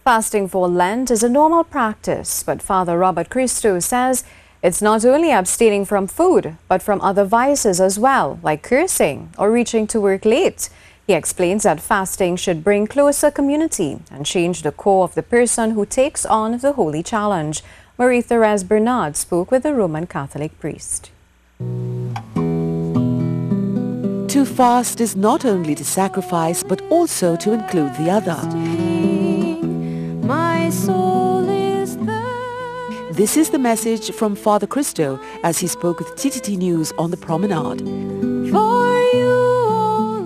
Fasting for Lent is a normal practice, but Father Robert Christo says it's not only abstaining from food, but from other vices as well, like cursing or reaching to work late. He explains that fasting should bring closer community and change the core of the person who takes on the holy challenge. Marie-Therese Bernard spoke with a Roman Catholic priest. To fast is not only to sacrifice, but also to include the other. This is the message from Father Christo as he spoke with TTT News on the promenade.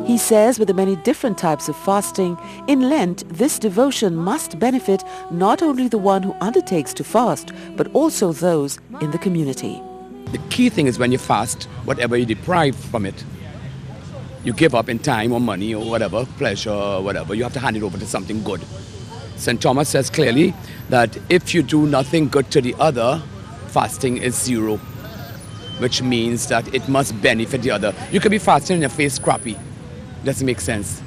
He says with the many different types of fasting, in Lent, this devotion must benefit not only the one who undertakes to fast, but also those in the community. The key thing is when you fast, whatever you deprive from it, you give up in time or money or whatever, pleasure or whatever, you have to hand it over to something good. St. Thomas says clearly that if you do nothing good to the other, fasting is zero, which means that it must benefit the other. You could be fasting and your face crappy. Doesn't make sense.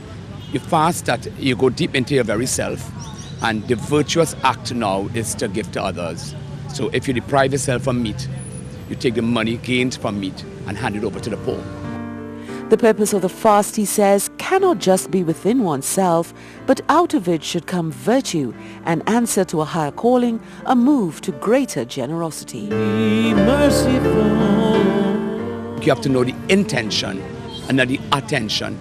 You fast that you go deep into your very self, and the virtuous act now is to give to others. So if you deprive yourself from meat, you take the money gained from meat and hand it over to the poor. The purpose of the fast, he says, cannot just be within oneself, but out of it should come virtue, an answer to a higher calling, a move to greater generosity. Be merciful. You have to know the intention and not the attention,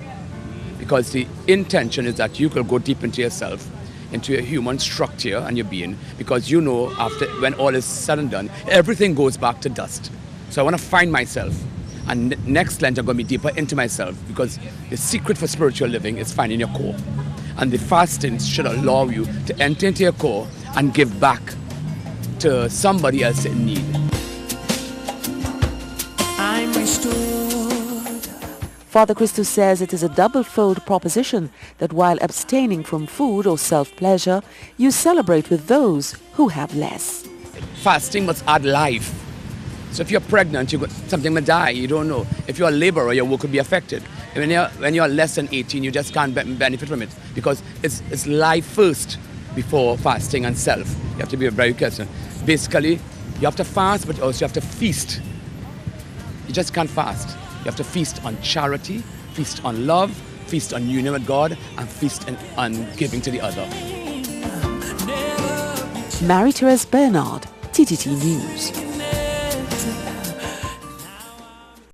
because the intention is that you could go deep into yourself, into your human structure and your being, because you know after when all is said and done, everything goes back to dust. So I want to find myself. And next Lent, I'm going to be deeper into myself, because the secret for spiritual living is finding your core. And the fasting should allow you to enter into your core and give back to somebody else in need. I'm restored. Father Christo says it is a double-fold proposition that while abstaining from food or self-pleasure, you celebrate with those who have less. Fasting must add life. So if you're pregnant, you got something to die, you don't know. If you're a laborer, your work could be affected. When you're less than 18, you just can't benefit from it, because it's life first before fasting and self. You have to be very careful. Basically, you have to fast, but also you have to feast. You just can't fast. You have to feast on charity, feast on love, feast on union with God, and feast on giving to the other. Marie-Therese Bernard, TTT News.